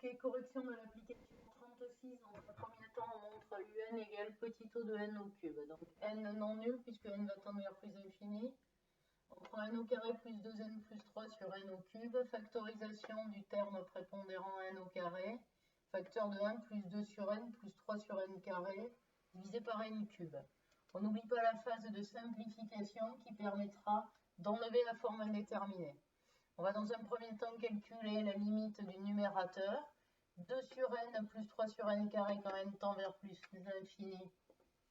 Ok, correction de l'application 36. Dans le premier temps, on montre un égale petit o de n au cube. Donc n non nul puisque n va tendre vers plus infini. On prend n au carré plus 2n plus 3 sur n au cube. Factorisation du terme prépondérant n au carré. Facteur de 1 plus 2 sur n plus 3 sur n carré divisé par n cube. On n'oublie pas la phase de simplification qui permettra d'enlever la forme indéterminée. On va dans un premier temps calculer la limite du numérateur. 2 sur n plus 3 sur n carré quand n tend vers plus l'infini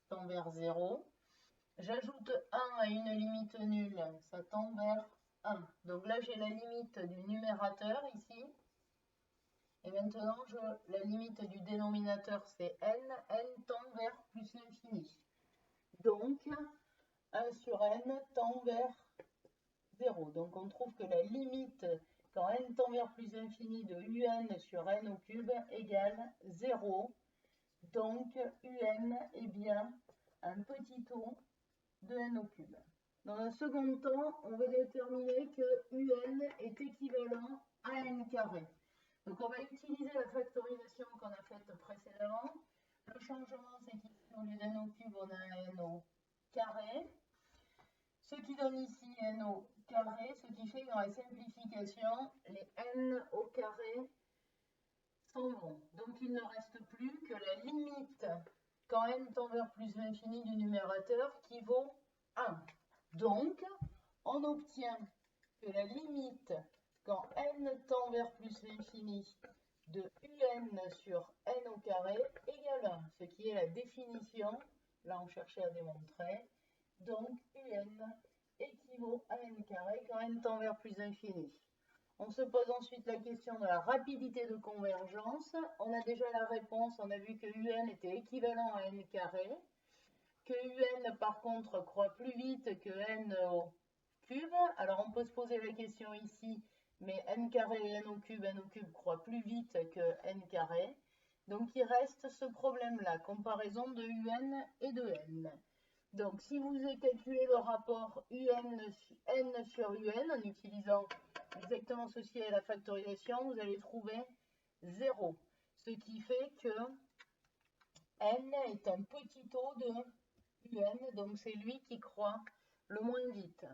tend vers 0. J'ajoute 1 à une limite nulle, ça tend vers 1. Donc là, j'ai la limite du numérateur ici. Et maintenant, la limite du dénominateur, c'est n tend vers plus l'infini. Donc, 1 sur n tend vers 0. Donc, on trouve que la limite, quand n tend vers plus l'infini, de un sur n au cube égale 0. Donc, un est bien un petit o de n au cube. Dans un second temps, on va déterminer que un est équivalent à n carré. Donc, on va utiliser la factorisation qu'on a faite précédemment. Le changement, c'est qu'ici, au lieu d'un au cube, on a un n au carré. Ce qui donne ici n au carré, ce qui fait que dans la simplification, les n au carré s'en vont. Donc, il ne reste plus que la limite quand n tend vers plus l'infini du numérateur qui vaut 1. Donc, on obtient que la limite quand n tend vers plus l'infini de un sur n au carré égale 1, ce qui est la définition, là on cherchait à démontrer, donc un équivaut à n carré quand n tend vers plus infini. On se pose ensuite la question de la rapidité de convergence. On a déjà la réponse, on a vu que un était équivalent à n carré, que un par contre croît plus vite que n au cube. Alors on peut se poser la question ici, mais n carré et n au cube croît plus vite que n carré. Donc il reste ce problème-là, comparaison de un et de n. Donc si vous calculez le rapport n sur un en utilisant exactement ceci à la factorisation, vous allez trouver 0. Ce qui fait que n est un petit o de un, donc c'est lui qui croît le moins vite.